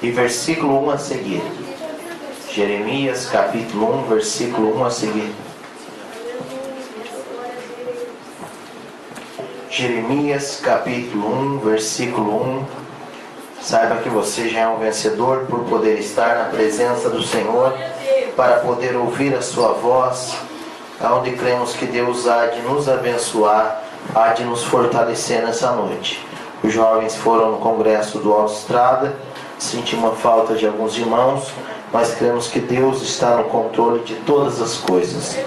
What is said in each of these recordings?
e versículo 1 a seguir. Jeremias capítulo 1, versículo 1 a seguir. Jeremias capítulo 1, versículo 1. Saiba que você já é um vencedor por poder estar na presença do Senhor, para poder ouvir a sua voz, aonde cremos que Deus há de nos abençoar, há de nos fortalecer nessa noite. Os jovens foram no congresso do Autostrada, senti uma falta de alguns irmãos, mas cremos que Deus está no controle de todas as coisas.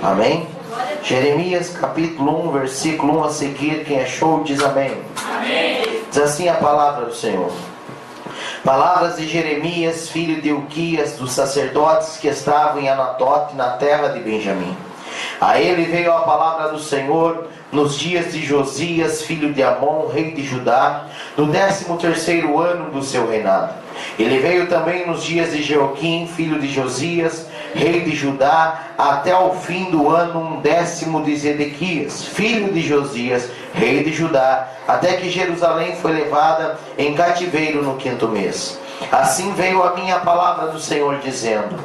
Amém? Jeremias capítulo 1, versículo 1 a seguir. Quem achou diz amém. Amém. Diz assim a palavra do Senhor. Palavras de Jeremias, filho de Ilquias, dos sacerdotes que estavam em Anatote, na terra de Benjamim. A ele veio a palavra do Senhor nos dias de Josias, filho de Amon, rei de Judá, no 13º ano do seu reinado. Ele veio também nos dias de Jeoquim, filho de Josias, rei de Judá, até o fim do ano 10º de Zedequias, filho de Josias, rei de Judá, até que Jerusalém foi levada em cativeiro no 5º mês. Assim veio a minha palavra do Senhor, dizendo: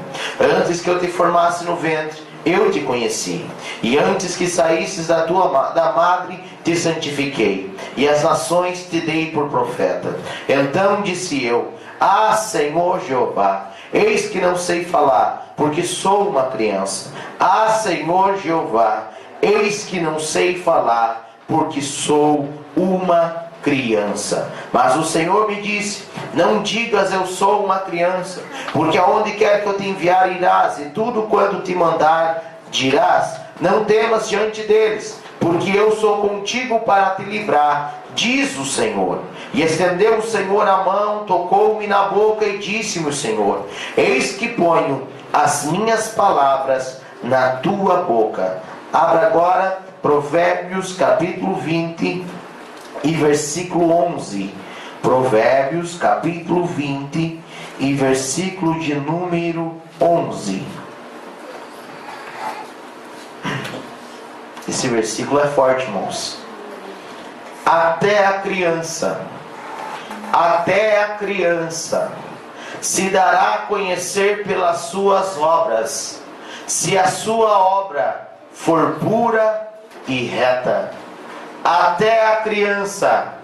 antes que eu te formasse no ventre, eu te conheci, e antes que saísses da madre, te santifiquei, e as nações te dei por profeta. Então disse eu: ah, Senhor Jeová, eis que não sei falar, porque sou uma criança. Ah, Senhor Jeová, eis que não sei falar, porque sou uma criança. Mas o Senhor me disse: não digas eu sou uma criança, porque aonde quer que eu te enviar irás, e tudo quanto te mandar dirás. Não temas diante deles, porque eu sou contigo para te livrar, diz o Senhor. E estendeu o Senhor a mão, tocou-me na boca e disse-me o Senhor: eis que ponho as minhas palavras na tua boca. Abra agora Provérbios capítulo 20 e versículo 11. Provérbios capítulo 20 e versículo de número 11. Esse versículo é forte, irmãos. Até a criança se dará a conhecer pelas suas obras, se a sua obra for pura e reta. Até a criança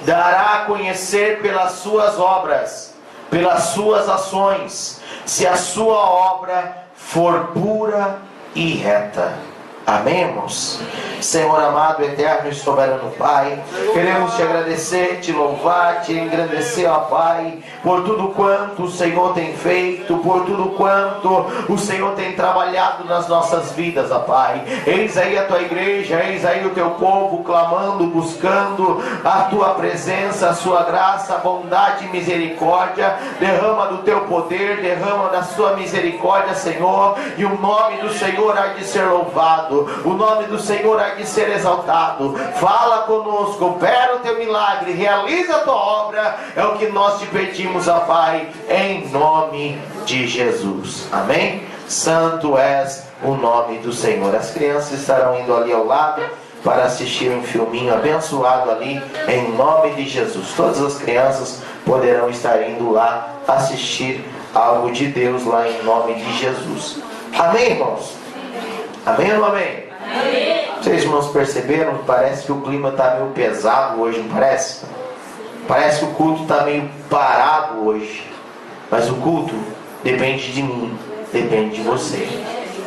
dará a conhecer pelas suas obras, pelas suas ações, se a sua obra for pura e reta. Amém, irmãos? Senhor amado, eterno e soberano Pai, queremos te agradecer, te louvar, te engrandecer, ó Pai, por tudo quanto o Senhor tem feito, por tudo quanto o Senhor tem trabalhado nas nossas vidas, ó Pai. Eis aí a tua igreja, eis aí o teu povo clamando, buscando a tua presença, a sua graça, a bondade e misericórdia. Derrama do teu poder, derrama da sua misericórdia, Senhor, e o nome do Senhor há de ser louvado, o nome do Senhor há de ser exaltado. Fala conosco, opera o teu milagre, realiza a tua obra, é o que nós te pedimos, ó Pai, em nome de Jesus. Amém? Santo és o nome do Senhor. As crianças estarão indo ali ao lado para assistir um filminho abençoado ali, em nome de Jesus. Todas as crianças poderão estar indo lá assistir algo de Deus lá em nome de Jesus. Amém, irmãos? Amém ou não amém? Amém. Vocês, irmãos, perceberam? Parece que o clima está meio pesado hoje, não parece? Parece que o culto está meio parado hoje. Mas o culto depende de mim, depende de você.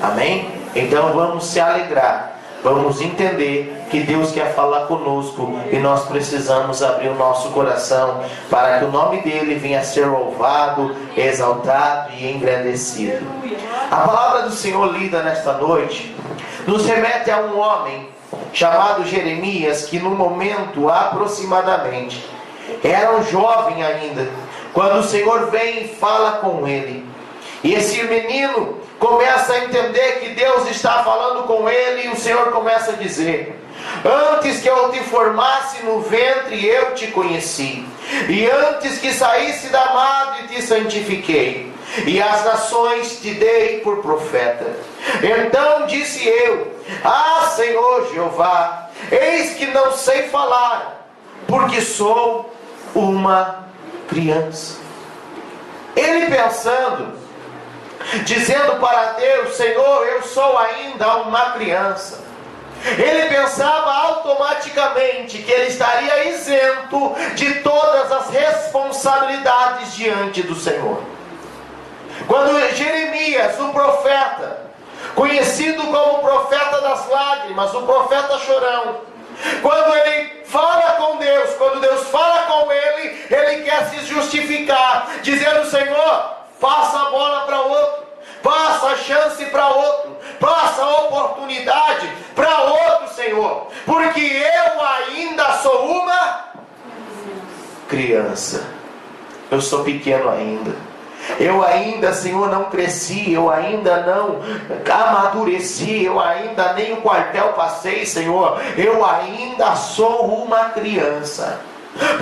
Amém? Então vamos se alegrar. Vamos entender que Deus quer falar conosco e nós precisamos abrir o nosso coração para que o nome dele venha a ser louvado, exaltado e engrandecido. A palavra do Senhor lida nesta noite nos remete a um homem chamado Jeremias, que no momento aproximadamente era um jovem ainda, quando o Senhor vem e fala com ele. E esse menino começa a entender que Deus está falando com ele, e o Senhor começa a dizer: antes que eu te formasse no ventre, eu te conheci, e antes que saísse da madre, te santifiquei, e as nações te dei por profeta. Então disse eu: ah, Senhor Jeová, eis que não sei falar, porque sou uma criança. Ele pensando, dizendo para Deus: Senhor, eu sou ainda uma criança. Ele pensava automaticamente que ele estaria isento de todas as responsabilidades diante do Senhor. Quando Jeremias, o profeta, conhecido como profeta das lágrimas, o profeta chorão, quando ele fala com Deus, quando Deus fala com ele, ele quer se justificar, dizendo: Senhor, passa a bola para outro, passa a chance para outro, passa a oportunidade para outro, Senhor, porque eu ainda sou uma criança, eu sou pequeno ainda, eu ainda, Senhor, não cresci, eu ainda não amadureci, eu ainda nem o quartel passei, Senhor, eu ainda sou uma criança.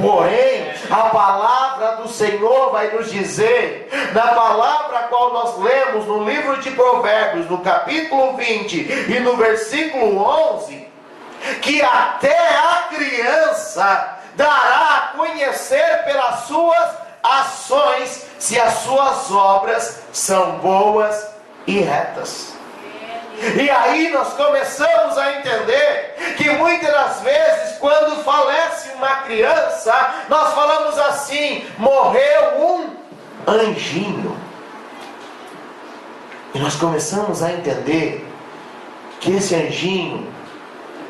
Porém, a palavra do Senhor vai nos dizer, na palavra a qual nós lemos no livro de Provérbios, no capítulo 20 e no versículo 11, que até a criança dará a conhecer pelas suas ações se as suas obras são boas e retas. E aí nós começamos a entender que muitas das vezes, quando falece uma criança, nós falamos assim: morreu um anjinho. E nós começamos a entender que esse anjinho,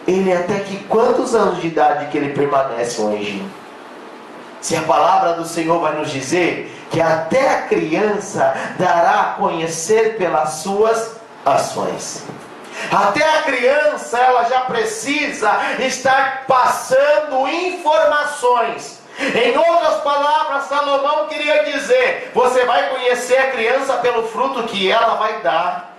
ele até que quantos anos de idade que ele permanece um anjinho? Se a palavra do Senhor vai nos dizer que até a criança dará a conhecer pelas suas ações. Até a criança, ela já precisa estar passando informações. Em outras palavras, Salomão queria dizer: você vai conhecer a criança pelo fruto que ela vai dar.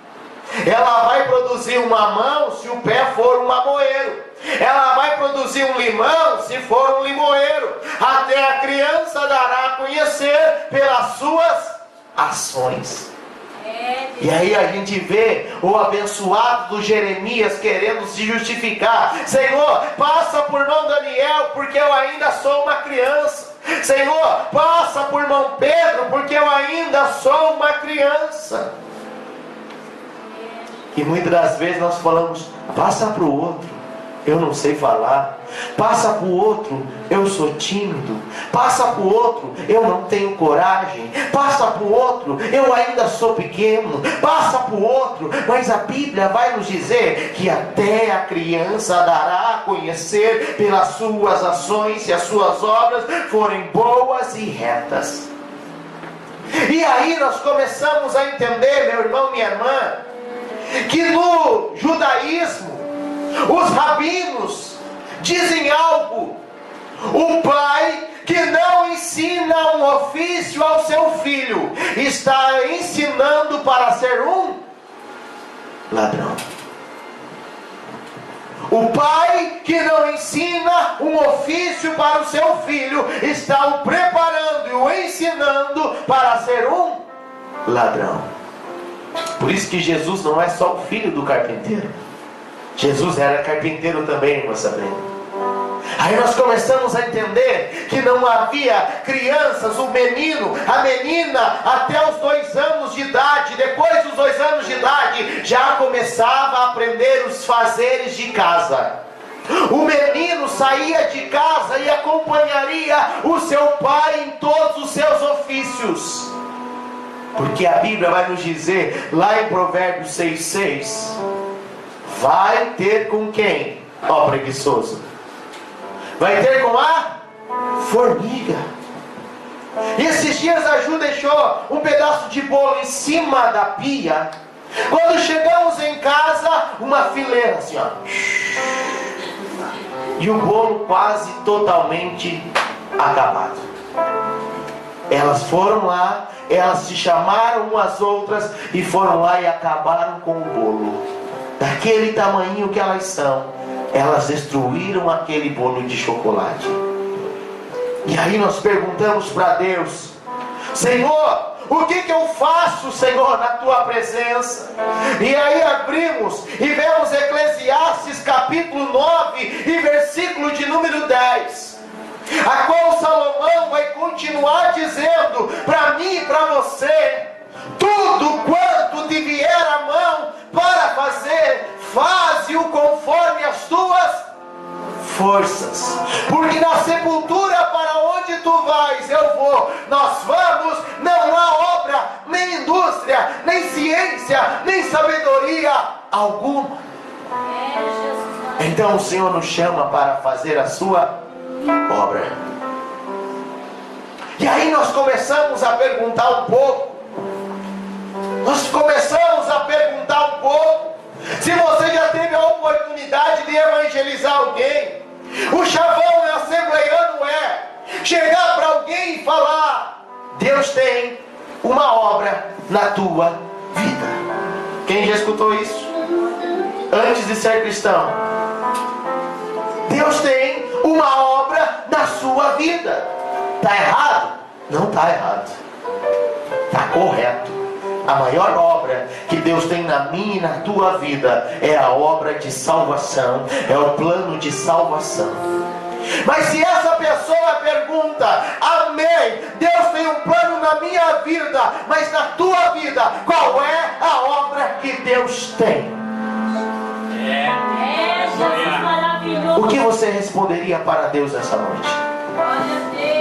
Ela vai produzir um mamão se o pé for um mamoeiro. Ela vai produzir um limão se for um limoeiro. Até a criança dará a conhecer pelas suas ações. E aí a gente vê o abençoado do Jeremias querendo se justificar: Senhor, passa por mão Daniel, porque eu ainda sou uma criança. Senhor, passa por mão Pedro, porque eu ainda sou uma criança. E muitas das vezes nós falamos: passa para o outro, eu não sei falar. Passa para o outro, eu sou tímido. Passa para o outro, eu não tenho coragem. Passa para o outro, eu ainda sou pequeno. Passa para o outro. Mas a Bíblia vai nos dizer que até a criança dará a conhecer pelas suas ações, se as suas obras forem boas e retas. E aí nós começamos a entender, meu irmão, minha irmã, que no judaísmo os rabinos dizem algo: o pai que não ensina um ofício ao seu filho está ensinando para ser um ladrão. O pai que não ensina um ofício para o seu filho está o preparando e o ensinando para ser um ladrão. Por isso que Jesus não é só o filho do carpinteiro. Jesus era carpinteiro também, irmã Sabrina. Aí nós começamos a entender que não havia crianças, o menino, a menina, até os 2 anos de idade. Depois dos 2 anos de idade, já começava a aprender os fazeres de casa. O menino saía de casa e acompanharia o seu pai em todos os seus ofícios. Porque a Bíblia vai nos dizer, lá em Provérbios 6,6, vai ter com quem? Ó, preguiçoso. Vai ter com a formiga. E esses dias a Ju deixou um pedaço de bolo em cima da pia. Quando chegamos em casa, uma fileira assim, ó. E o bolo quase totalmente acabado. Elas foram lá, elas se chamaram umas outras e foram lá e acabaram com o bolo. Daquele tamanho que elas são, elas destruíram aquele bolo de chocolate. E aí nós perguntamos para Deus: Senhor, o que eu faço, Senhor, na tua presença? E aí abrimos e vemos Eclesiastes capítulo 9 e versículo de número 10, a qual Salomão vai continuar continuar dizendo para mim e para você: tudo quanto te vier à mão para fazer, faze-o conforme as tuas forças, porque na sepultura para onde tu vais, eu vou, nós vamos. Não há obra, nem indústria, nem ciência, nem sabedoria alguma. Então o Senhor nos chama para fazer a sua obra. E aí nós começamos a perguntar um pouco. Se você já teve a oportunidade de evangelizar alguém. O chavão assembleiano é chegar para alguém e falar: Deus tem uma obra na tua vida. Quem já escutou isso? Antes de ser cristão. Deus tem uma obra na sua vida. Está errado? Não está errado. Está correto. A maior obra que Deus tem na minha e na tua vida é a obra de salvação, é o plano de salvação. Mas se essa pessoa pergunta: amém, Deus tem um plano na minha vida, mas na tua vida, qual é a obra que Deus tem? Jesus maravilhoso. O que você responderia para Deus essa noite? Glória a Deus.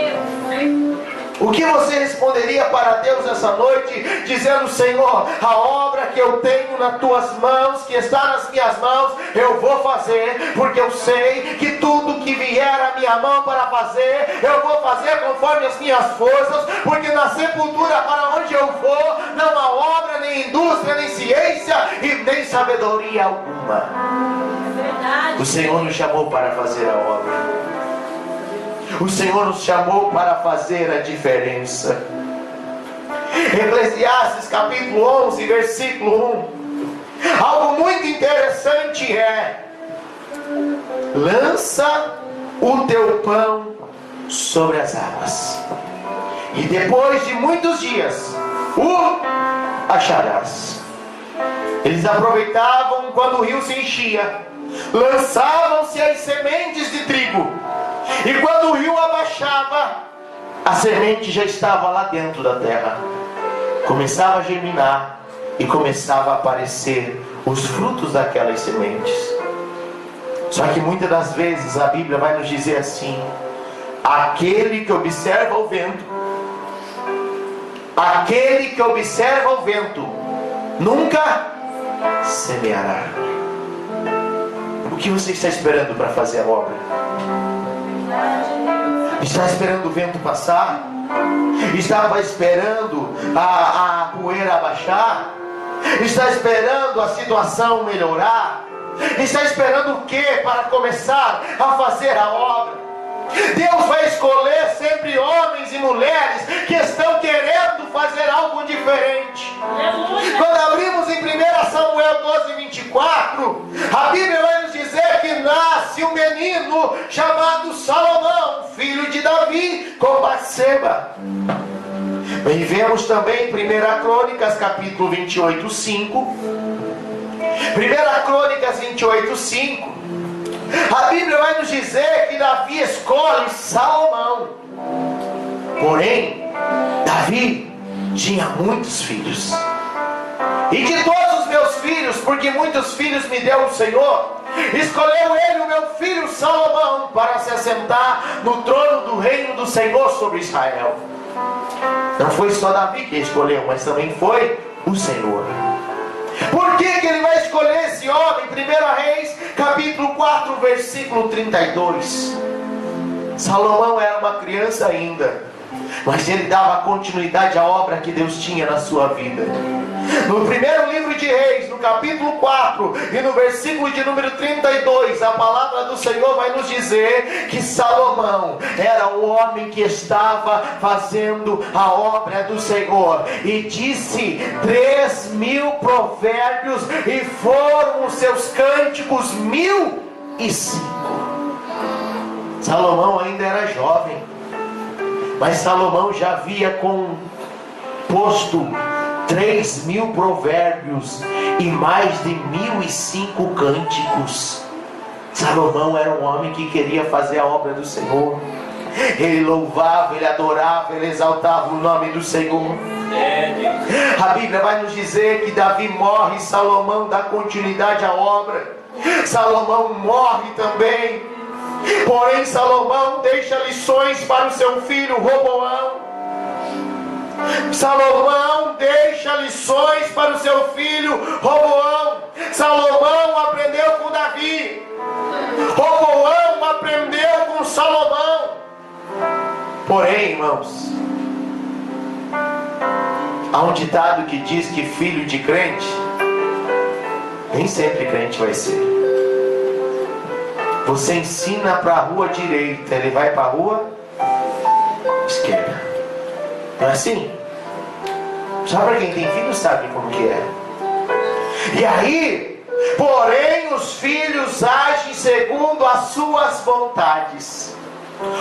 O que você responderia para Deus essa noite, dizendo: Senhor, a obra que eu tenho nas tuas mãos, que está nas minhas mãos, eu vou fazer, porque eu sei que tudo que vier à minha mão para fazer, eu vou fazer conforme as minhas forças, porque na sepultura para onde eu vou, não há obra, nem indústria, nem ciência e nem sabedoria alguma. É verdade. O Senhor nos chamou para fazer a obra. O Senhor nos chamou para fazer a diferença. Eclesiastes capítulo 11, versículo 1. Algo muito interessante é: lança o teu pão sobre as águas, e depois de muitos dias o acharás. Eles aproveitavam quando o rio se enchia, lançavam-se as sementes de trigo, e quando o rio abaixava, a semente já estava lá dentro da terra, começava a germinar e começava a aparecer os frutos daquelas sementes. Só que muitas das vezes a Bíblia vai nos dizer assim: aquele que observa o vento, nunca semeará. O que você está esperando para fazer a obra? Está esperando o vento passar? Estava esperando a poeira abaixar? Está esperando a situação melhorar? Está esperando o que para começar a fazer a obra? Deus vai escolher sempre homens e mulheres que estão querendo fazer algo diferente. Quando abrimos em 1 Samuel 12, 24, a Bíblia vai nos dizer que nasce um menino chamado Salomão, filho de Davi, com Batseba. E vemos também em 1 Crônicas capítulo 28, 5. 1 Crônicas 28, 5. A Bíblia vai nos dizer que Davi escolhe Salomão. Porém, Davi tinha muitos filhos. E de todos os meus filhos, porque muitos filhos me deu o Senhor, escolheu ele, o meu filho Salomão, para se assentar no trono do reino do Senhor sobre Israel. Não foi só Davi que escolheu, mas também foi o Senhor. Por que ele vai escolher esse homem? 1 Reis, capítulo 4, versículo 32. Salomão era uma criança ainda, mas ele dava continuidade à obra que Deus tinha na sua vida. No primeiro livro de Reis, no capítulo 4 e no versículo de número 32, a palavra do Senhor vai nos dizer que Salomão era o homem que estava fazendo a obra do Senhor, e disse 3.000 provérbios, e foram os seus cânticos 1.005. Salomão ainda era jovem, mas Salomão já havia composto 3.000 provérbios e mais de 1.005 cânticos. Salomão era um homem que queria fazer a obra do Senhor. Ele louvava, ele adorava, ele exaltava o nome do Senhor. A Bíblia vai nos dizer que Davi morre, Salomão dá continuidade à obra. Salomão morre também. Porém Salomão deixa lições para o seu filho Roboão. Salomão deixa lições para o seu filho Roboão. Salomão aprendeu com Davi. Roboão aprendeu com Salomão. Porém, irmãos, há um ditado que diz que filho de crente nem sempre crente vai ser. Você ensina para a rua direita, ele vai para a rua esquerda. Não é assim? Só para quem tem filho sabe como que é. E aí, porém os filhos agem segundo as suas vontades.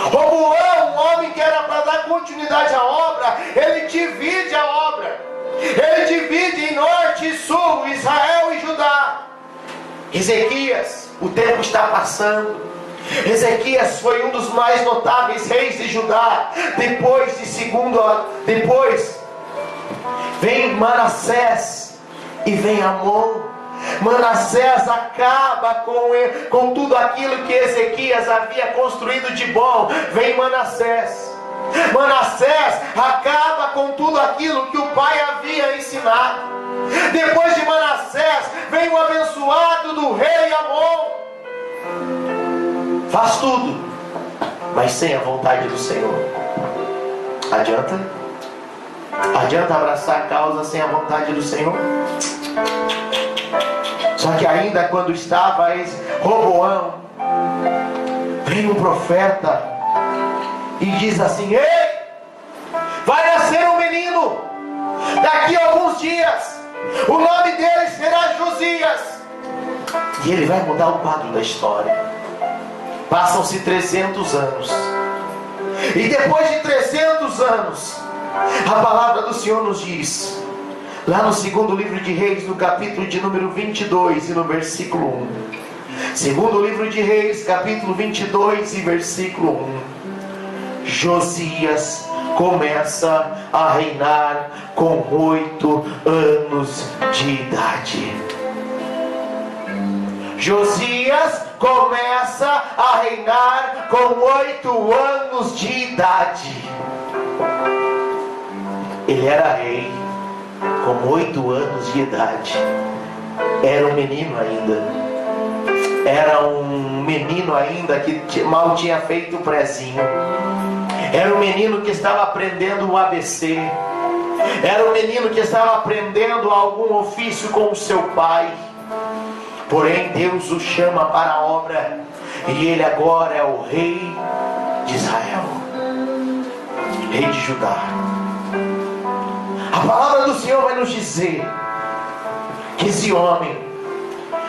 Roboão, um homem que era para dar continuidade à obra, ele divide a obra. Ele divide em norte e sul, Israel e Judá. Ezequias, o tempo está passando. Ezequias foi um dos mais notáveis reis de Judá. Depois vem Manassés e vem Amon. Manassés acaba com tudo aquilo que Ezequias havia construído de bom. Vem Manassés. Manassés acaba com tudo aquilo que o pai havia ensinado. Depois de Manassés vem o abençoado do rei Amon. Faz tudo, mas sem a vontade do Senhor. Adianta? Adianta abraçar a causa sem a vontade do Senhor? Só que ainda quando estava Roboão, vem um profeta e diz assim: ei, vai nascer um menino daqui a alguns dias, o nome dele será Josias, e ele vai mudar o quadro da história. Passam-se 300 anos, e depois de 300 anos, a palavra do Senhor nos diz, lá no segundo livro de Reis, no capítulo de número 22 e no versículo 1. Segundo livro de Reis, capítulo 22 e versículo 1. Josias começa a reinar com 8 anos de idade. Josias começa a reinar com 8 anos de idade. Ele era rei com 8 anos de idade. Era um menino ainda. Era um menino ainda que mal tinha feito o prezinho. Era um menino que estava aprendendo o ABC. Era um menino que estava aprendendo algum ofício com o seu pai. Porém Deus o chama para a obra, e ele agora é o rei de Israel, rei de Judá. A palavra do Senhor vai nos dizer que esse homem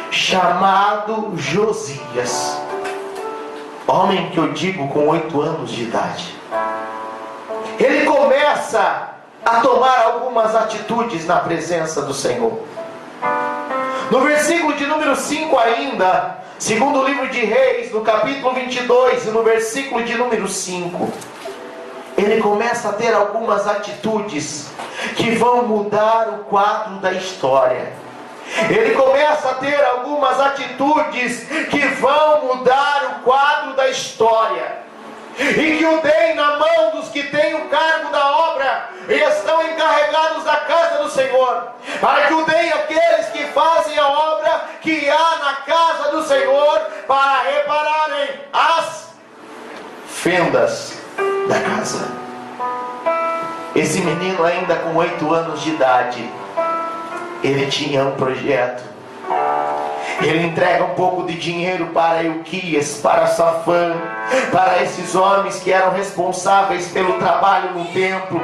chamado Josias, homem que eu digo com 8 anos de idade, ele começa a tomar algumas atitudes na presença do Senhor. No versículo de número 5 ainda, segundo livro de Reis, no capítulo 22 e no versículo de número 5, ele começa a ter algumas atitudes que vão mudar o quadro da história. Ele começa a ter algumas atitudes que vão mudar o quadro da história, e que o deem na mão dos que têm o cargo da obra e estão encarregados da casa do Senhor, para que o deem aqueles que fazem a obra que há na casa do Senhor, para repararem as fendas da casa. Esse menino ainda com 8 anos de idade, ele tinha um projeto. Ele entrega um pouco de dinheiro para Euquias, para Safã, para esses homens que eram responsáveis pelo trabalho no templo,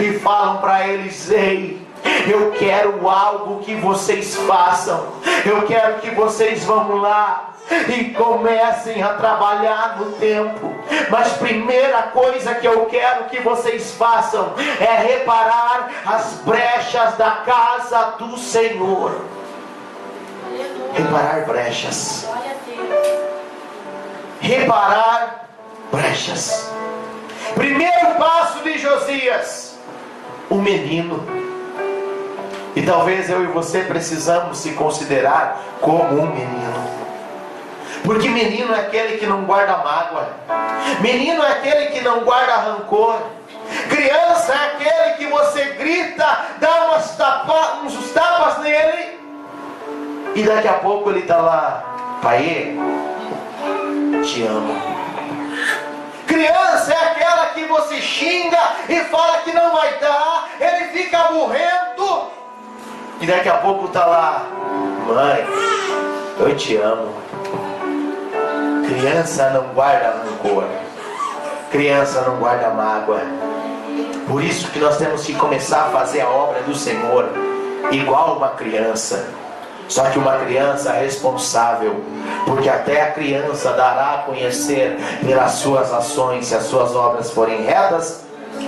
e falam para eles: ei, eu quero algo que vocês façam, eu quero que vocês vão lá e comecem a trabalhar no templo, mas primeira coisa que eu quero que vocês façam é reparar as brechas da casa do Senhor. Reparar brechas, reparar brechas. Primeiro passo de Josias, o menino. E talvez eu e você precisamos se considerar como um menino. Porque menino é aquele que não guarda mágoa. Menino é aquele que não guarda rancor. Criança é aquele que você grita, dá uns tapas nele, e daqui a pouco ele está lá: pai, te amo. Criança é aquela que você xinga e fala que não vai dar, ele fica aborrendo, e daqui a pouco está lá: mãe, eu te amo. Criança não guarda rancor. Criança não guarda mágoa. Por isso que nós temos que começar a fazer a obra do Senhor igual uma criança. Só que uma criança responsável, porque até a criança dará a conhecer pelas suas ações, se as suas obras forem retas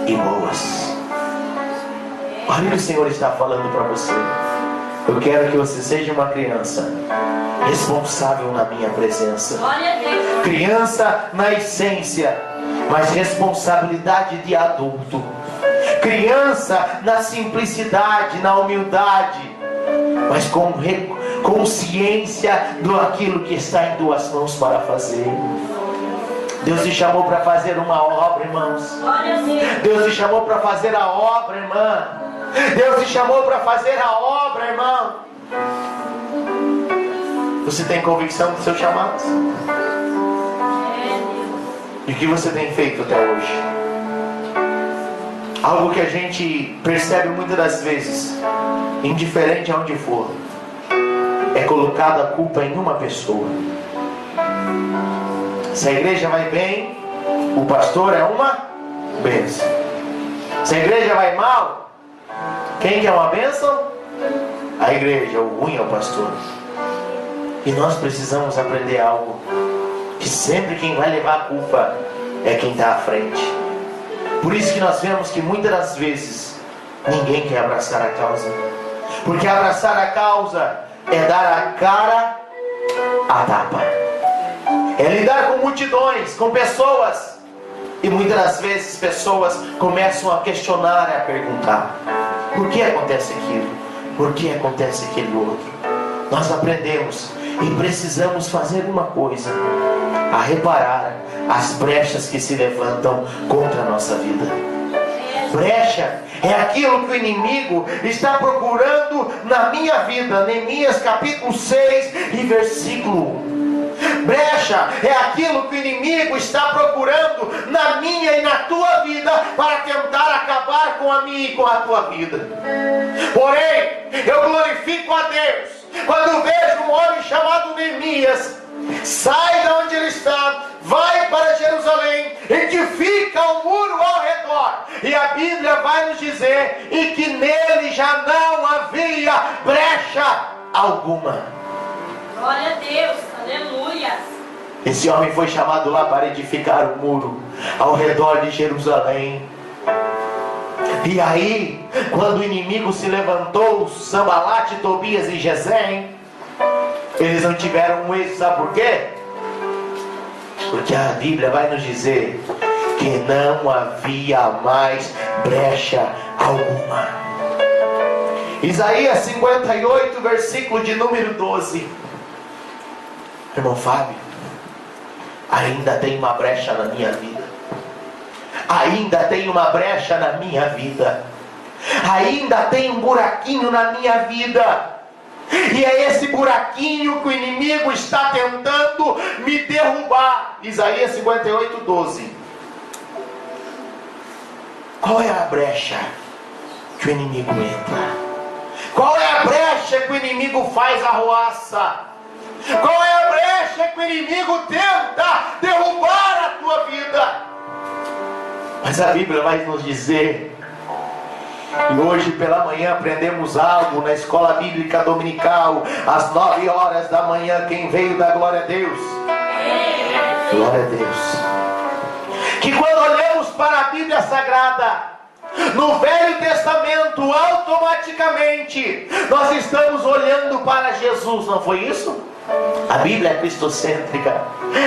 e boas. Olha o que o Senhor está falando para você. Eu quero que você seja uma criança responsável na minha presença. Criança na essência, mas responsabilidade de adulto. Criança na simplicidade, na humildade, mas com consciência do aquilo que está em tuas mãos para fazer. Deus te chamou para fazer uma obra, irmãos. Deus te chamou para fazer a obra, irmã. Deus te chamou para fazer a obra, irmão. Você tem convicção do seu chamado? E o que você tem feito até hoje? Algo que a gente percebe muitas das vezes, indiferente aonde for, é colocada a culpa em uma pessoa. Se a igreja vai bem, o pastor é uma bênção. Se a igreja vai mal, quem que é uma bênção? A igreja. O ruim é o pastor. E nós precisamos aprender algo, que sempre quem vai levar a culpa é quem está à frente. Por isso que nós vemos que muitas das vezes ninguém quer abraçar a causa. Porque abraçar a causa é dar a cara a tapa. É lidar com multidões, com pessoas. E muitas das vezes pessoas começam a questionar e a perguntar: por que acontece aquilo? Por que acontece aquele outro? Nós aprendemos e precisamos fazer uma coisa: a reparar as brechas que se levantam contra a nossa vida. Brecha é aquilo que o inimigo está procurando na minha vida. Neemias capítulo 6 e versículo 1. Brecha é aquilo que o inimigo está procurando na minha e na tua vida, para tentar acabar com a minha e com a tua vida. Porém, eu glorifico a Deus quando vejo um homem chamado Neemias sai de onde ele está, vai para Jerusalém, edifica um muro ao redor, e a Bíblia vai nos dizer e que nele já não havia brecha alguma. Glória a Deus, aleluia. Esse homem foi chamado lá para edificar um muro ao redor de Jerusalém. E aí, quando o inimigo se levantou, Sambalate, Tobias e Gesem, eles não tiveram um êxito. Sabe por quê? Porque a Bíblia vai nos dizer que não havia mais brecha alguma. Isaías 58, versículo de número 12. Irmão Fábio, ainda tem uma brecha na minha vida. Ainda tem uma brecha na minha vida. Ainda tem um buraquinho na minha vida. E é esse buraquinho que o inimigo está tentando me derrubar. Isaías 58, 12. Qual é a brecha que o inimigo entra? Qual é a brecha que o inimigo faz arruaça? Qual é a brecha que o inimigo tenta derrubar a tua vida? Mas a Bíblia vai nos dizer, e hoje pela manhã aprendemos algo na escola bíblica dominical, às 9 horas da manhã. Quem veio da glória a Deus? Glória a Deus. Que quando olhamos para a Bíblia Sagrada, No Velho Testamento, automaticamente, nós estamos olhando para Jesus, não foi isso? A Bíblia é cristocêntrica.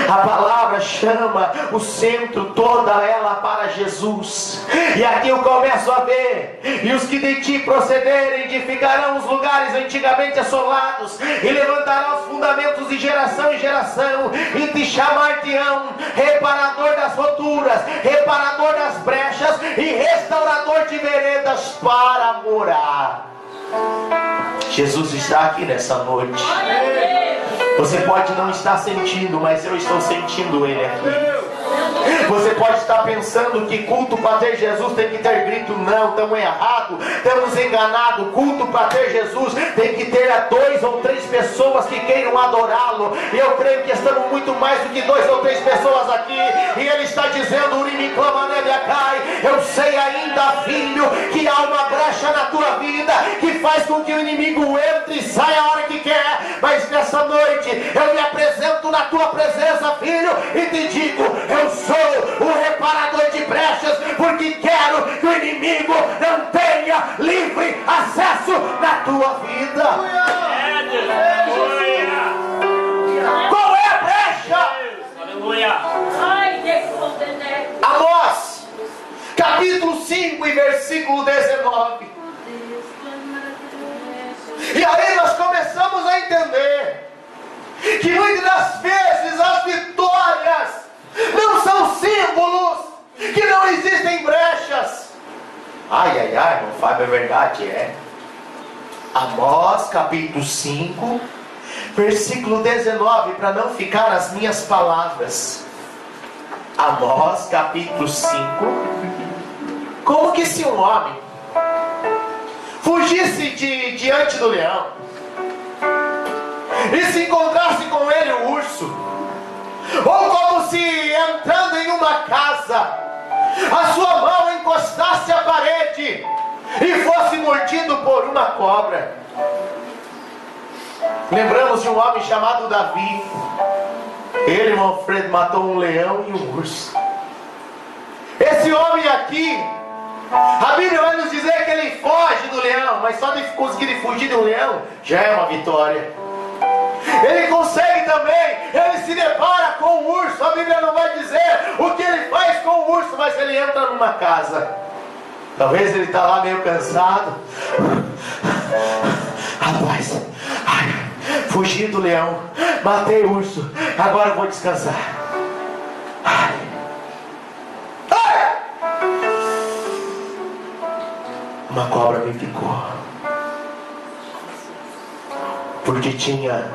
A palavra chama o centro, toda ela para Jesus. E aqui eu começo a ver: e os que de ti procederem edificarão os lugares antigamente assolados, e levantarão os fundamentos de geração em geração, e te chamar-te-ão reparador das roturas, reparador das brechas e restaurador de veredas para morar. Jesus está aqui nessa noite. Você pode não estar sentindo, mas eu estou sentindo Ele aqui. Você pode estar pensando que culto para ter Jesus tem que ter grito. Não, estamos errados, estamos enganados. Culto para ter Jesus tem que ter 2 ou 3 pessoas que queiram adorá-lo. E eu creio que estamos muito mais do que 2 ou 3 pessoas aqui. E Ele está dizendo: Uri clama nele cai. Eu sei ainda, filho, que há uma brecha na tua vida que faz com que o inimigo entre e saia a hora que quer. Mas nessa noite eu me apresento na tua presença, filho, e te digo: eu sou o reparador de brechas, porque quero que o inimigo não tenha livre acesso na tua vida. Qual é a brecha? Amós, capítulo 5 e versículo 19. E aí nós começamos a entender que muitas das vezes as vitórias não são símbolos, que não existem brechas. Ai, irmão Fábio, é verdade, é. Amós, capítulo 5, versículo 19, para não ficar as minhas palavras. Amós, capítulo 5. Como que se um homem fugisse diante do leão e se encontrasse com ele o urso, ou como se entrando em uma casa, a sua mão encostasse à parede e fosse mordido por uma cobra. Lembramos de um homem chamado Davi. Ele, irmão Fred, matou um leão e um urso. Esse homem aqui, a Bíblia vai nos dizer que ele foge do leão, mas só de conseguir fugir do leão já é uma vitória. Ele consegue também, ele se depara com o urso. A Bíblia não vai dizer o que ele faz com o urso, mas ele entra numa casa. Talvez ele está lá meio cansado. Rapaz, fugi do leão, matei o urso, agora eu vou descansar. Uma cobra me picou, porque tinha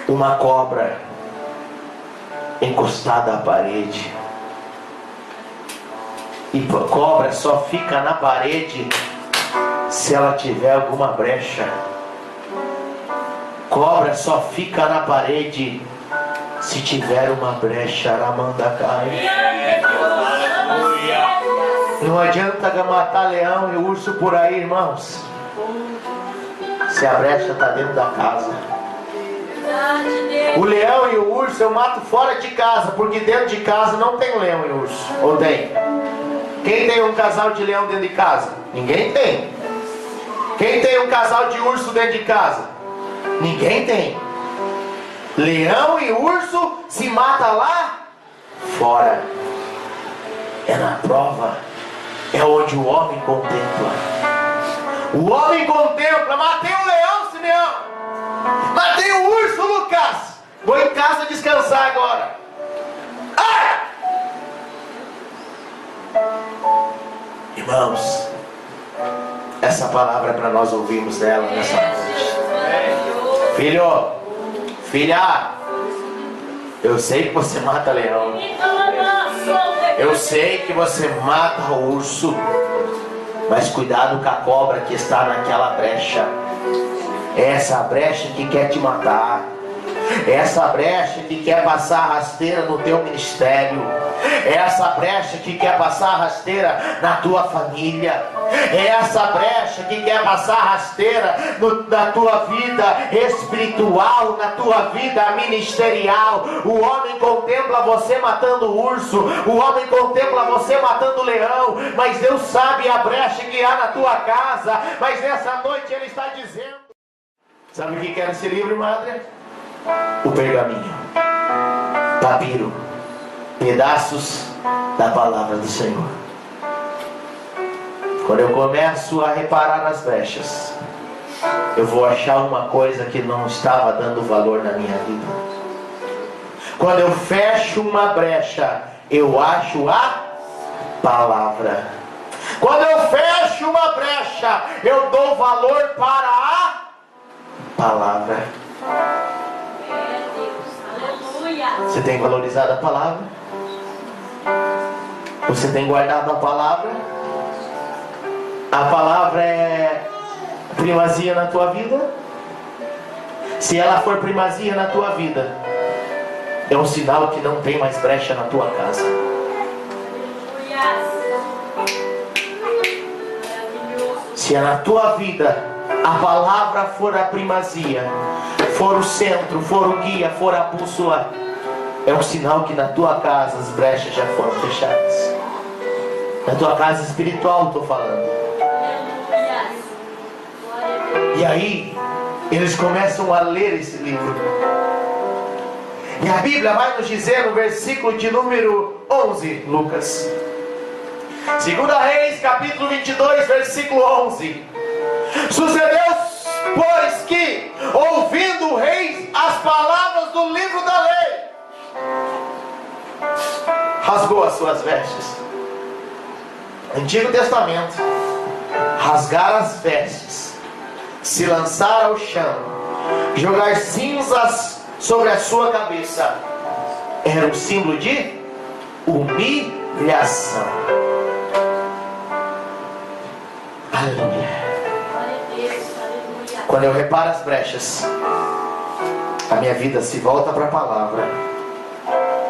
uma cobra encostada à parede. E cobra só fica na parede se ela tiver alguma brecha. Cobra só fica na parede se tiver uma brecha. Ramandacai. Não adianta matar leão e urso por aí, irmãos, se a brecha está dentro da casa. O leão e o urso eu mato fora de casa, porque dentro de casa não tem leão e urso. Ou tem? Quem tem um casal de leão dentro de casa? Ninguém tem. Quem tem um casal de urso dentro de casa? Ninguém tem. Leão e urso se mata lá fora. É na prova. É onde o homem contempla. O homem contempla. Matei o leão, Simeão. Matei o urso, Lucas. Vou em casa descansar agora. Irmãos, essa palavra é para nós ouvirmos dela nessa noite. Filho, filha, eu sei que você mata leão, eu sei que você mata o urso, mas cuidado com a cobra que está naquela brecha. Essa brecha que quer te matar, essa brecha que quer passar rasteira no teu ministério, É essa brecha que quer passar rasteira na tua família. É essa brecha que quer passar rasteira na tua vida espiritual, na tua vida ministerial. O homem contempla você matando o urso, o homem contempla você matando o leão, mas Deus sabe a brecha que há na tua casa. Mas nessa noite Ele está dizendo: sabe o que era esse livro, madre? O pergaminho, papiro, pedaços da palavra do Senhor. Quando eu começo a reparar nas brechas, eu vou achar uma coisa que não estava dando valor na minha vida. Quando eu fecho uma brecha, eu acho a palavra. Quando eu fecho uma brecha, eu dou valor para a palavra. Você tem valorizado a palavra? Você tem guardado a palavra? A palavra é primazia na tua vida? Se ela for primazia na tua vida, é um sinal que não tem mais brecha na tua casa. Se é na tua vida a palavra for a primazia, for o centro, for o guia, for a bússola, é um sinal que na tua casa as brechas já foram fechadas. Na tua casa espiritual estou falando. E aí eles começam a ler esse livro. E a Bíblia vai nos dizer no versículo de número 11, Lucas, 2 Reis, capítulo 22, versículo 11. Sucedeu, pois, que, ouvindo o rei as palavras do livro da lei, rasgou as suas vestes. Antigo Testamento, rasgar as vestes, se lançar ao chão, jogar cinzas sobre a sua cabeça, era um símbolo de humilhação. Aleluia. Quando eu reparo as brechas, a minha vida se volta para a palavra.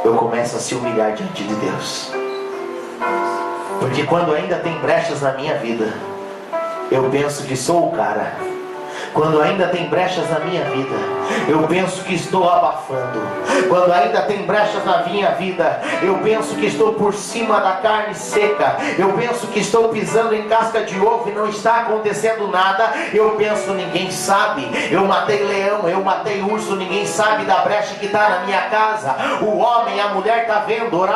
Eu começo a se humilhar diante de Deus. Porque quando ainda tem brechas na minha vida, eu penso que sou o cara. Quando ainda tem brechas na minha vida, eu penso que estou abafando. Quando ainda tem brechas na minha vida, eu penso que estou por cima da carne seca. Eu penso que estou pisando em casca de ovo e não está acontecendo nada. Eu penso, ninguém sabe. Eu matei leão, eu matei urso, ninguém sabe da brecha que está na minha casa. O homem, a mulher está vendo os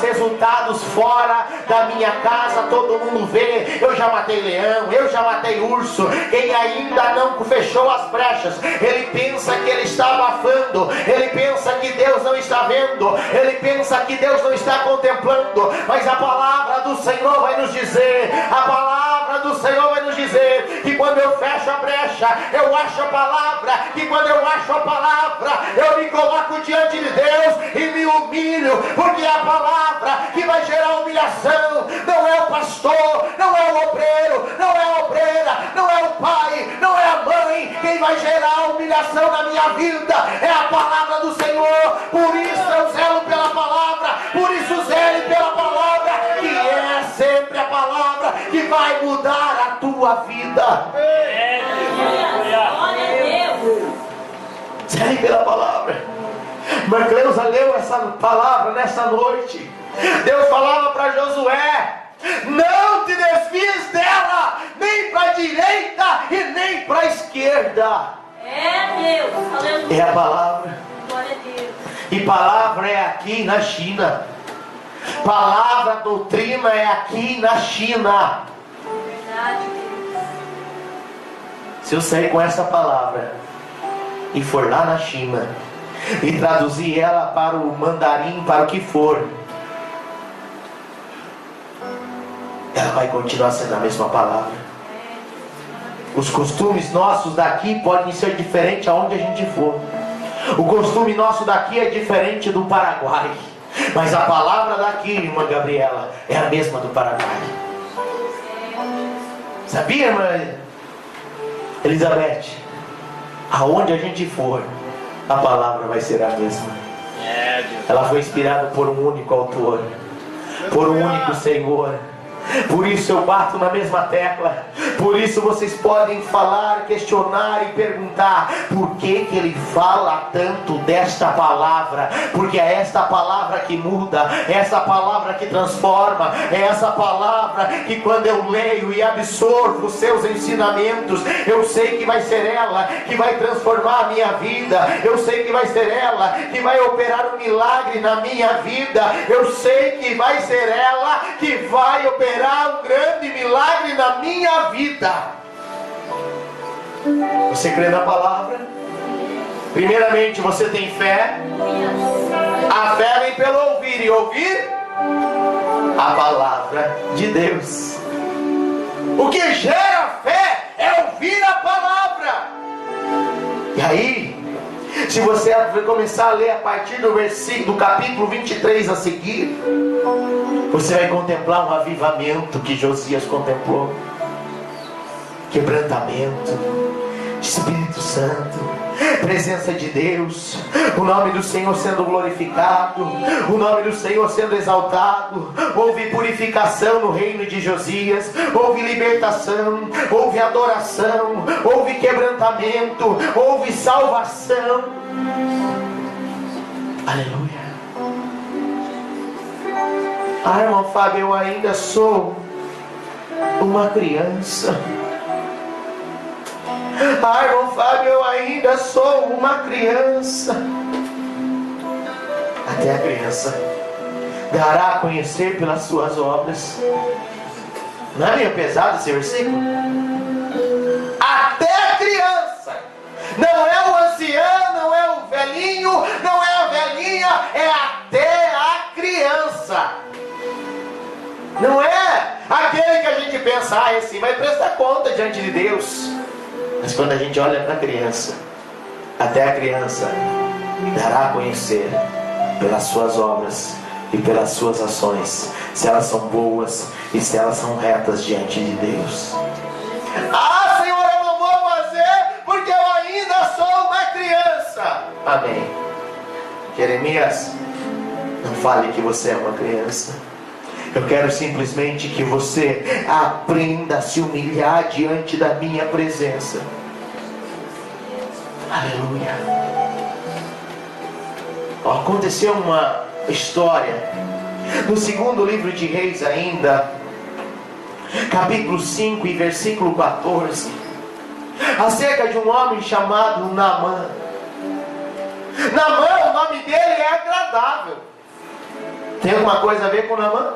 resultados fora da minha casa. Todo mundo vê. Eu já matei leão, eu já matei urso. Quem ainda não fechou as brechas, ele pensa que ele está abafando, ele pensa que Deus não está vendo, ele pensa que Deus não está contemplando. Mas a palavra do Senhor vai nos dizer, a palavra do Senhor vai nos dizer que quando eu fecho a brecha, eu acho a palavra, que quando eu acho a palavra, eu me coloco diante de Deus e me humilho, porque é a palavra que vai gerar humilhação. Não é o pastor, não é o obreiro, não é a obreira, não é o pai, não é a mãe. Quem vai gerar humilhação na minha vida é a palavra do Senhor. Por isso eu zelo pela palavra, por isso zele pela palavra, que é sempre a palavra que vai mudar a tua vida. Zele pela palavra. Marcleusa leu essa palavra nessa noite. Deus falava para Josué: não te desvies dela, nem para a direita e nem para a esquerda. É Deus, aleluia. É a palavra. Glória a Deus. E palavra é aqui na China. Palavra, doutrina é aqui na China. Verdade, Deus. Se eu sair com essa palavra e for lá na China e traduzir ela para o mandarim, para o que for, ela vai continuar sendo a mesma palavra. Os costumes nossos daqui podem ser diferentes aonde a gente for. O costume nosso daqui é diferente do Paraguai, mas a palavra daqui, irmã Gabriela, é a mesma do Paraguai. Sabia, irmã Elizabeth? Aonde a gente for, a palavra vai ser a mesma. Ela foi inspirada por um único autor, por um único Senhor. Por isso eu bato na mesma tecla. Por isso vocês podem falar, questionar e perguntar: por que que ele fala tanto desta palavra? Porque é esta palavra que muda, é essa palavra que transforma, é essa palavra que quando eu leio e absorvo os seus ensinamentos, eu sei que vai ser ela que vai transformar a minha vida. Eu sei que vai ser ela que vai operar um milagre na minha vida. Eu sei que vai ser ela que vai operar um grande milagre na minha vida. Você crê na palavra? Primeiramente, você tem fé. A fé vem pelo ouvir, e ouvir a palavra de Deus. O que gera fé é ouvir a palavra. E aí, se você começar a ler a partir do capítulo 23 a seguir, você vai contemplar um avivamento que Josias contemplou. Quebrantamento, Espírito Santo, presença de Deus, o nome do Senhor sendo glorificado, o nome do Senhor sendo exaltado. Houve purificação no reino de Josias, houve libertação, houve adoração, houve quebrantamento, houve salvação. Aleluia. Ah, irmão Fábio, eu ainda sou uma criança. Ah, irmão Fábio, eu ainda sou uma criança. Até a criança dará a conhecer pelas suas obras. Não é meio pesado esse versículo? Até a criança. Não é o ancião, não é o velhinho, não é a velhinha, é até a criança. Não é aquele que a gente pensa: ah, esse vai prestar conta diante de Deus. Mas quando a gente olha para a criança, até a criança dará a conhecer pelas suas obras e pelas suas ações, se elas são boas e se elas são retas diante de Deus. Ah, Senhor, eu não vou fazer porque eu ainda sou uma criança. Amém. Jeremias, não fale que você é uma criança. Eu quero simplesmente que você aprenda a se humilhar diante da minha presença. Aleluia. Aconteceu uma história no segundo livro de Reis ainda, capítulo 5 e versículo 14, acerca de um homem chamado Naamã. Naamã, o nome dele é agradável. Tem alguma coisa a ver com Naamã?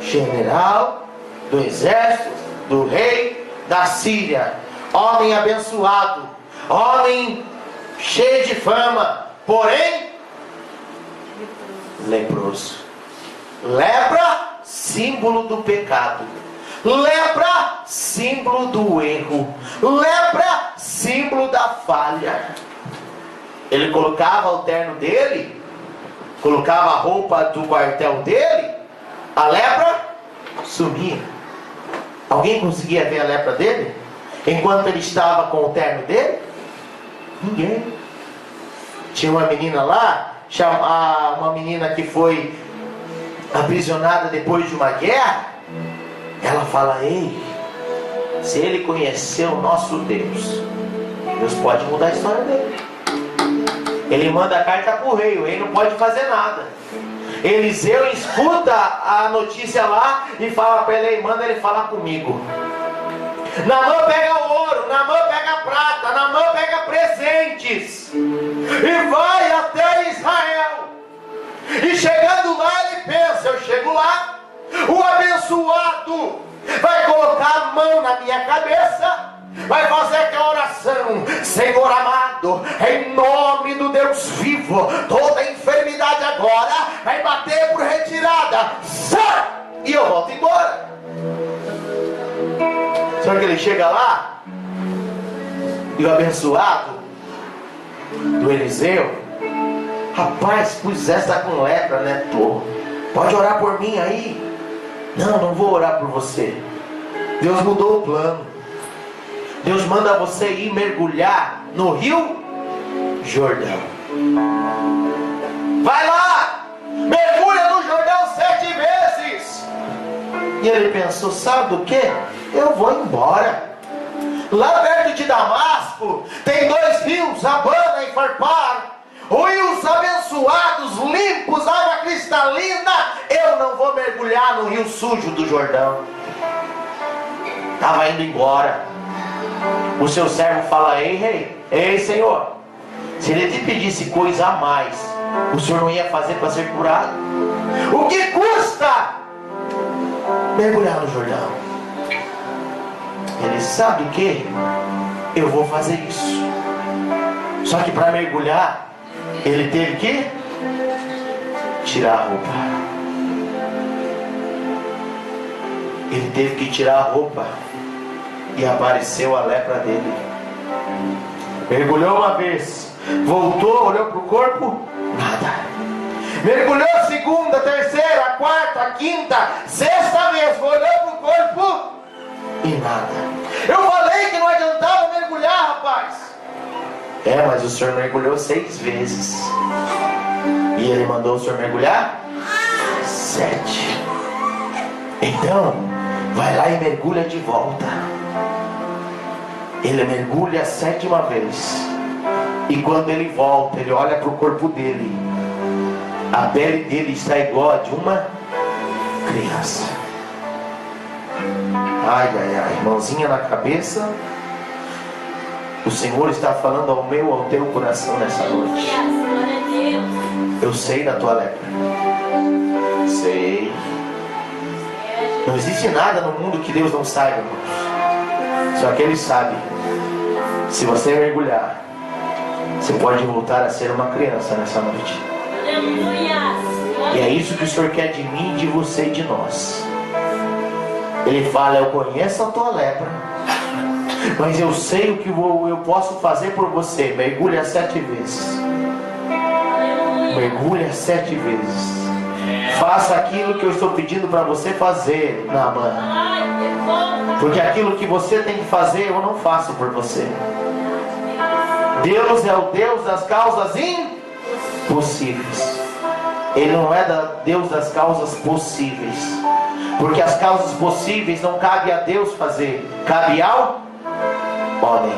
General do exército do rei da Síria, homem abençoado, homem cheio de fama, porém leproso. Lepra, símbolo do pecado. Lepra, símbolo do erro. Lepra, símbolo da falha. Ele colocava o terno dele, colocava a roupa do quartel dele, a lepra sumia. Alguém conseguia ver a lepra dele enquanto ele estava com o terno dele? Ninguém. Tinha uma menina lá, uma menina que foi aprisionada depois de uma guerra. Ela fala: ei, se ele conhecer o nosso Deus, Deus pode mudar a história dele. Ele manda a carta para o rei não pode fazer nada. Eliseu escuta a notícia lá e fala para ele: manda ele falar comigo. Naamã pega o ouro, Naamã pega a prata, Naamã pega presentes e vai até Israel. E chegando lá, ele pensa: eu chego lá, o abençoado vai colocar a mão na minha cabeça, vai fazer aquela oração: Senhor amado, em nome do Deus vivo, toda enfermidade agora vai bater por retirada, sai! E eu volto embora. Só que ele chega lá e o abençoado do Eliseu: rapaz, Moisés está com lepra, né? Pode orar por mim aí? Não vou orar por você. Deus mudou o plano. Deus manda você ir mergulhar no rio Jordão. Vai lá, mergulha no Jordão 7 vezes. E ele pensou, sabe do que? Eu vou embora. Lá perto de Damasco tem 2 rios, Abana e Farpar, rios abençoados, limpos, água cristalina. Eu não vou mergulhar no rio sujo do Jordão. Estava indo embora. O seu servo fala, ei rei, ei senhor, se ele te pedisse coisa a mais, o senhor não ia fazer para ser curado? O que custa mergulhar no Jordão? Ele sabe o que? Eu vou fazer isso. Só que para mergulhar, ele teve que tirar a roupa. Ele teve que tirar a roupa. E apareceu a lepra dele. Mergulhou uma vez, voltou, olhou para o corpo, nada. Mergulhou a segunda, terceira, a quarta, a quinta, sexta vez, olhou para o corpo e nada. Eu falei que não adiantava mergulhar, rapaz. Mas o senhor mergulhou 6 vezes. E ele mandou o senhor mergulhar 7. Então, vai lá e mergulha de volta. Ele mergulha a 7ª vez. E quando ele volta, ele olha para o corpo dele. A pele dele está igual a de uma criança. Ai, ai, ai, mãozinha na cabeça. O Senhor está falando ao meu, ao teu coração nessa noite. Eu sei da tua lepra. Sei. Não existe nada no mundo que Deus não saiba, irmãos. Só que Ele sabe. Se você mergulhar, você pode voltar a ser uma criança nessa noite. E é isso que o Senhor quer de mim, de você e de nós. Ele fala, eu conheço a tua lepra, mas eu sei o que eu posso fazer por você. Mergulha 7 vezes. Mergulha 7 vezes. Faça aquilo que eu estou pedindo para você fazer, Naamã. Porque aquilo que você tem que fazer, eu não faço por você. Deus é o Deus das causas impossíveis. Ele não é Deus das causas possíveis. Porque as causas possíveis não cabe a Deus fazer, cabe ao homem.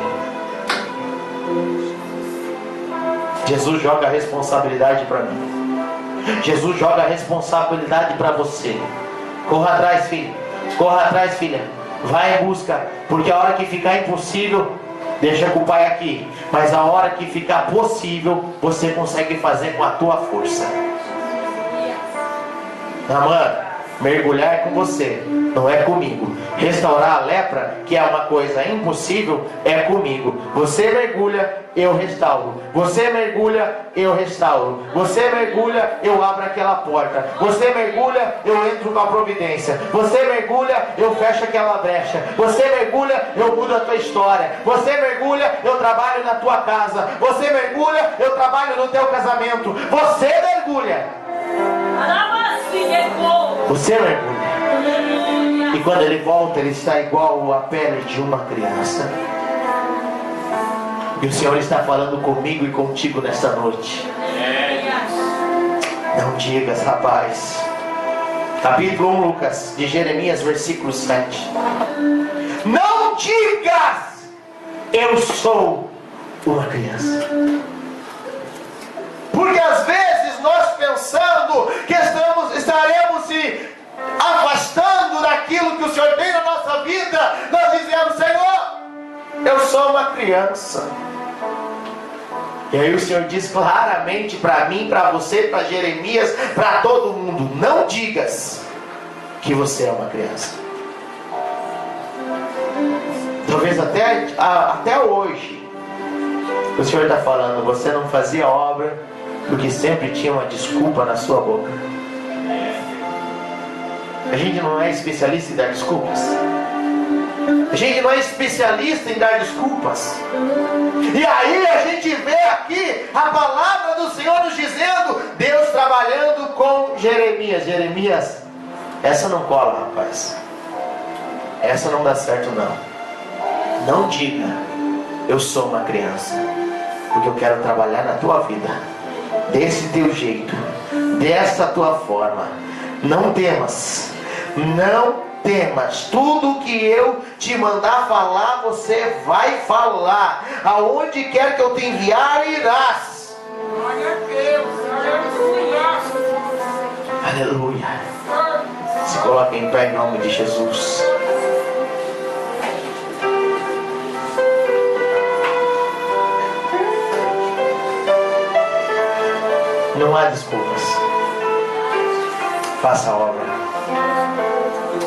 Jesus joga a responsabilidade para mim. Jesus joga a responsabilidade para você. Corra atrás, filho. Corra atrás, filha. Vai em busca. Porque a hora que ficar impossível, deixa com o Pai aqui. Mas a hora que ficar possível, você consegue fazer com a tua força. Naamã, mergulhar é com você, não é comigo. Restaurar a lepra, que é uma coisa impossível, é comigo. Você mergulha, eu restauro. Você mergulha, eu restauro. Você mergulha, eu abro aquela porta. Você mergulha, eu entro com a providência. Você mergulha, eu fecho aquela brecha. Você mergulha, eu mudo a tua história. Você mergulha, eu trabalho na tua casa. Você mergulha, eu trabalho no teu casamento. Você mergulha. Você mergulha. E quando ele volta, ele está igual a pele de uma criança. E o Senhor está falando comigo e contigo nesta noite. Não digas, rapaz. Capítulo 1, Lucas, de Jeremias, versículo 7. Não digas, eu sou uma criança. Porque às vezes nós pensando que estaremos se afastando daquilo que o Senhor tem na nossa vida, nós dizemos, Senhor, eu sou uma criança. E aí o Senhor diz claramente para mim, para você, para Jeremias, para todo mundo, não digas que você é uma criança. Talvez até hoje o Senhor está falando, você não fazia obra porque sempre tinha uma desculpa na sua boca. A gente não é especialista em dar desculpas. A gente não é especialista em dar desculpas. E aí a gente vê aqui a palavra do Senhor nos dizendo, Deus trabalhando com Jeremias. Jeremias, essa não cola, rapaz. Essa não dá certo não. Não diga, eu sou uma criança. porque eu quero trabalhar na tua vida, desse teu jeito, dessa tua forma. Não temas, não temas. Tudo que eu te mandar falar, você vai falar. Aonde quer que eu te enviar, irás. Glória a Deus. Aleluia. Aleluia. Se coloque em pé em nome de Jesus. Não há desculpas. Faça a obra.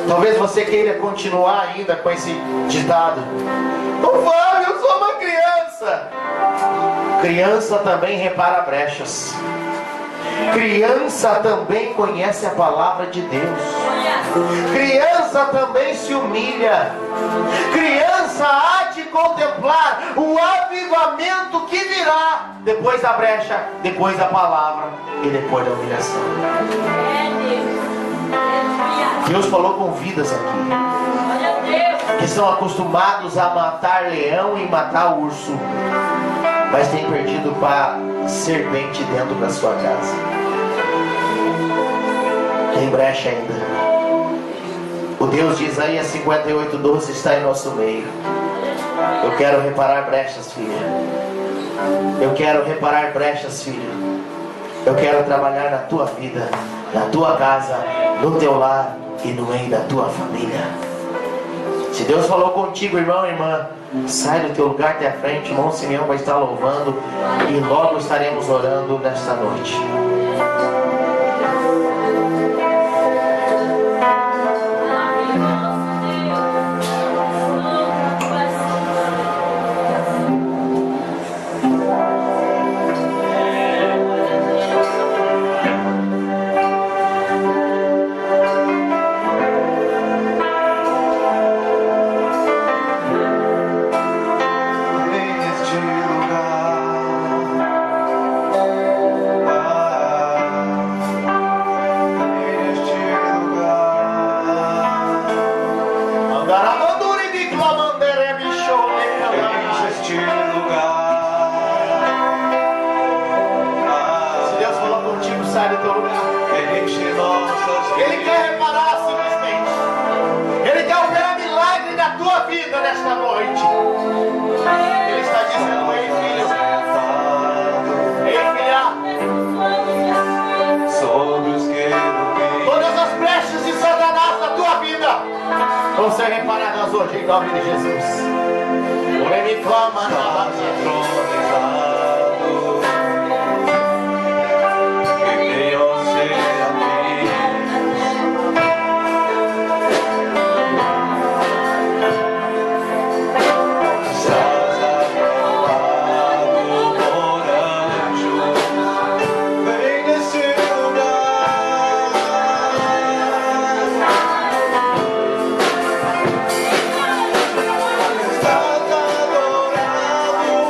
Talvez você queira continuar ainda com esse ditado: não vale, eu sou uma criança. Criança também repara brechas. Criança também conhece a palavra de Deus. Criança também se humilha. Criança há de contemplar o avivamento que virá depois da brecha, depois da palavra e depois da humilhação. Deus falou com vidas aqui que são acostumados a matar leão e matar urso, mas tem perdido para serpente dentro da sua casa. Tem brecha ainda. O Deus de Isaías 58:12 está em nosso meio. Eu quero reparar brechas, filha. Eu quero reparar brechas, filho. Eu quero trabalhar na tua vida, na tua casa, no teu lar e no meio da tua família. Se Deus falou contigo, irmão e irmã, sai do teu lugar até a frente. Irmão Simeão vai estar louvando e logo estaremos orando nesta noite. Ele quer reparar simplesmente. Ele quer operar milagre na tua vida nesta noite. Ele está dizendo: ei, filho, ei, filha, todas as brechas de Satanás na tua vida vão ser reparadas hoje em nome de Jesus. Ele me clama na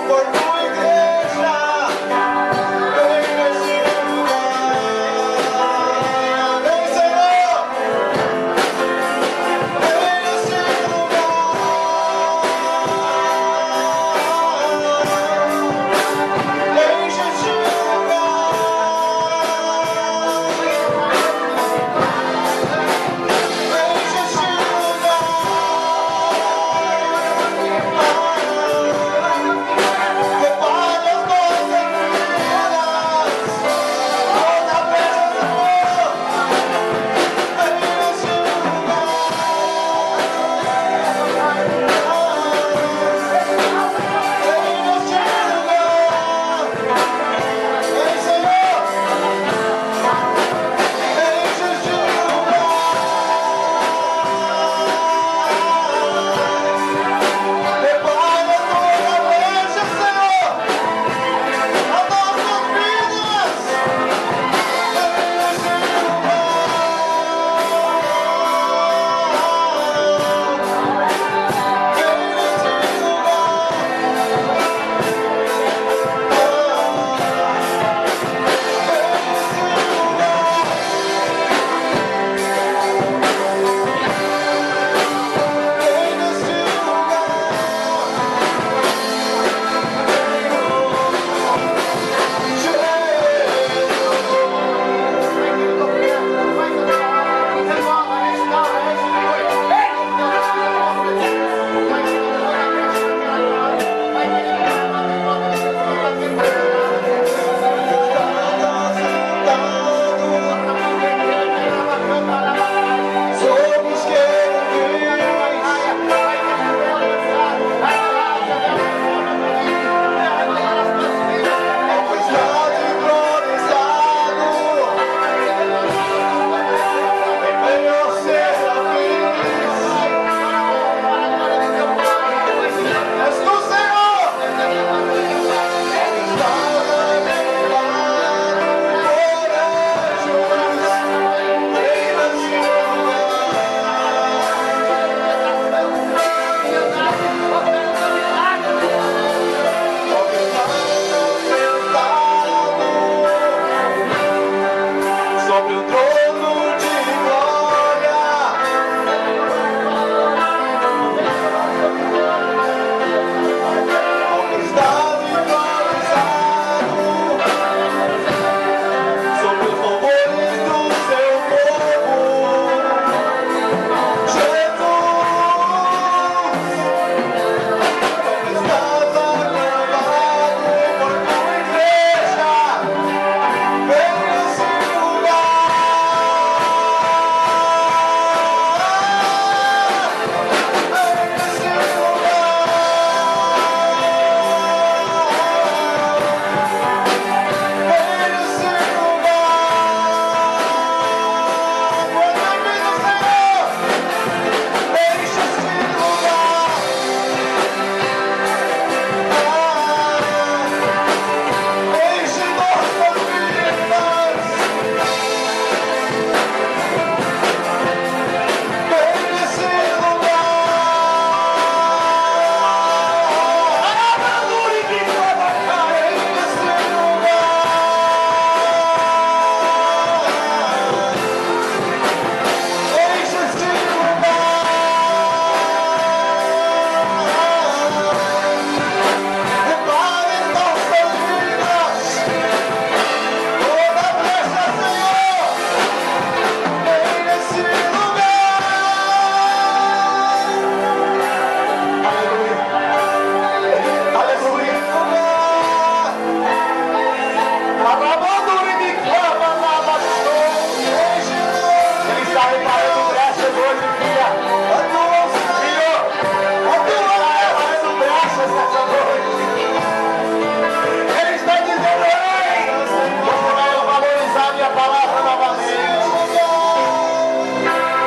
Por tu igreja.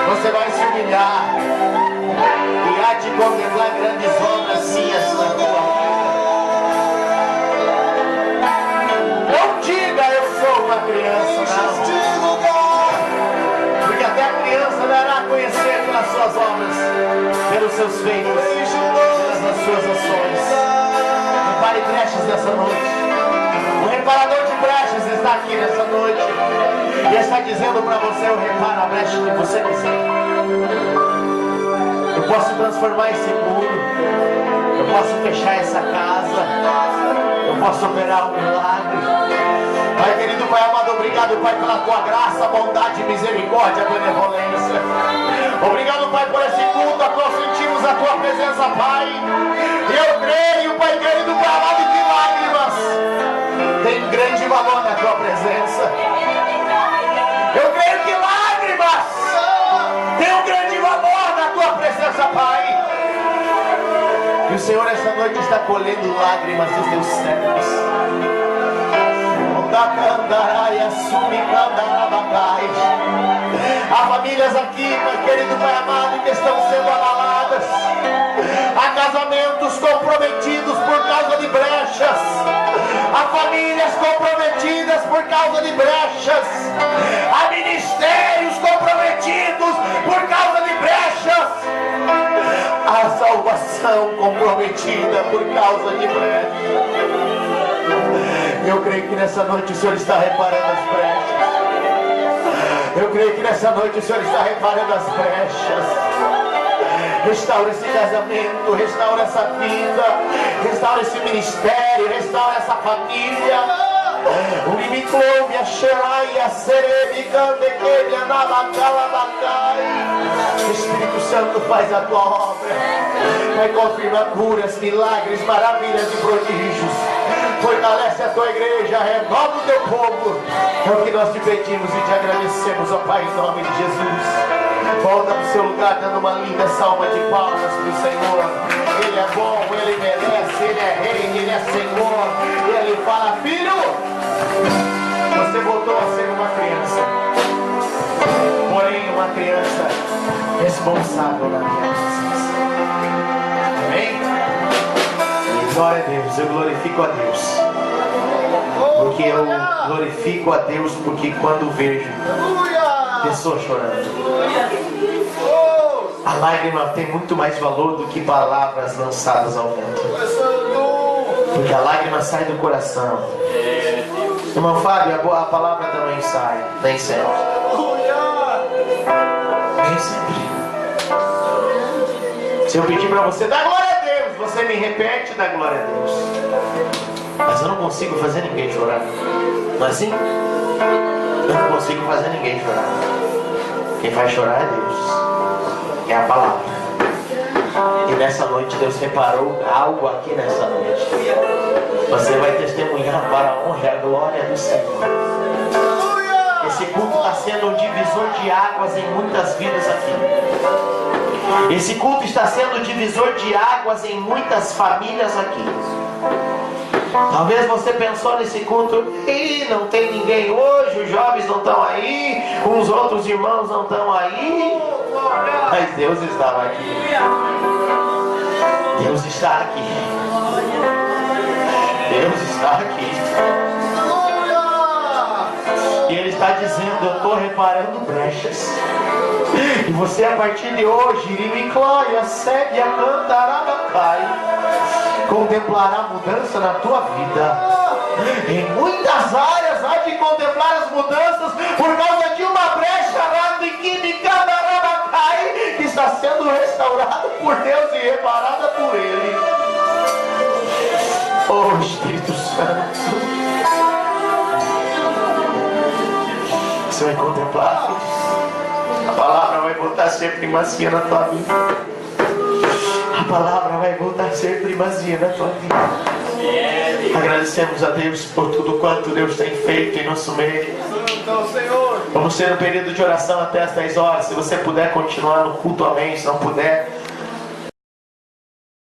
Você vai se humilhar e há de contemplar grandes obras sim na tua vida. Não diga eu sou uma criança, não. Porque até a criança dará a conhecer pelas suas obras, pelos seus feitos, pelas suas ações. Repare brechas nessa noite. O reparador de brechas está aqui nessa noite e está dizendo para você: eu reparo a brecha que você quiser. Eu posso transformar esse muro, eu posso fechar essa casa, eu posso operar um milagre. Pai querido, Pai amado, obrigado, Pai, pela tua graça, bondade, misericórdia, benevolência. Obrigado, Pai, por esse culto a qual sentimos a tua presença, Pai. E eu creio, Pai querido, Pai amado, que lágrimas tem grande valor na tua presença. Eu creio que lágrimas tem um grande valor na tua presença, Pai. E o Senhor essa noite está colhendo lágrimas dos teus servos. Há famílias aqui, Pai querido, Pai amado, que estão sendo abaladas. Há casamentos comprometidos por causa de brechas. Há famílias comprometidas por causa de brechas. Há ministérios comprometidos por causa de brechas. Há salvação comprometida por causa de brechas. Eu creio que nessa noite o Senhor está reparando as brechas. Eu creio que nessa noite o Senhor está reparando as brechas. Restaura esse casamento, restaura essa vida, restaura esse ministério, restaura essa família. Unimiclome, a Xerai, a Serebe, Candequeia, Nabacalabacai. Espírito Santo, faz a tua obra. Vai confirmar curas, milagres, maravilhas e prodígios. Fortalece a tua igreja, renova o teu povo. É o que nós te pedimos e te agradecemos, ó Pai, em nome de Jesus. Volta para o seu lugar dando uma linda salva de palmas para o Senhor. Ele é bom, Ele merece, Ele é Rei, Ele é Senhor. E Ele fala: filho, você voltou a ser uma criança, porém uma criança responsável na minha presença. Amém? E glória a Deus, eu glorifico a Deus. Porque eu glorifico a Deus, porque quando vejo pessoas chorando, a lágrima tem muito mais valor do que palavras lançadas ao vento. Porque a lágrima sai do coração. Irmão Fábio, a palavra também sai. Nem sempre. Nem sempre. Se eu pedir para você dar glória a Deus, você me repete: dá glória a Deus. Mas eu não consigo fazer ninguém chorar. Não é assim? Eu não consigo fazer ninguém chorar. Quem faz chorar é Deus. É a palavra. E nessa noite Deus reparou algo aqui nessa noite. Você vai testemunhar para a honra e a glória do Senhor. Esse culto está sendo um divisor de águas em muitas vidas aqui. Esse culto está sendo um divisor de águas em muitas famílias aqui. Talvez você pensou nesse culto: e não tem ninguém hoje, os jovens não estão aí, os outros irmãos não estão aí. Mas Deus estava aqui. Deus está aqui. Deus está aqui. E Ele está dizendo: eu estou reparando brechas. E você, a partir de hoje, Irimiclóia, segue a Cantarabacai, contemplará mudança na tua vida. Em muitas áreas há de contemplar as mudanças por causa de uma brecha lá de Quimicandarabacai, que está sendo restaurada por Deus e reparada por Ele. Oh Espírito Santo, você vai contemplar. A palavra vai voltar a ser primazia na tua vida. A palavra vai voltar a ser primazia na tua vida. Agradecemos a Deus por tudo quanto Deus tem feito em nosso meio. Vamos ter um período de oração até as 10 horas. Se você puder continuar no culto, amém. Se não puder,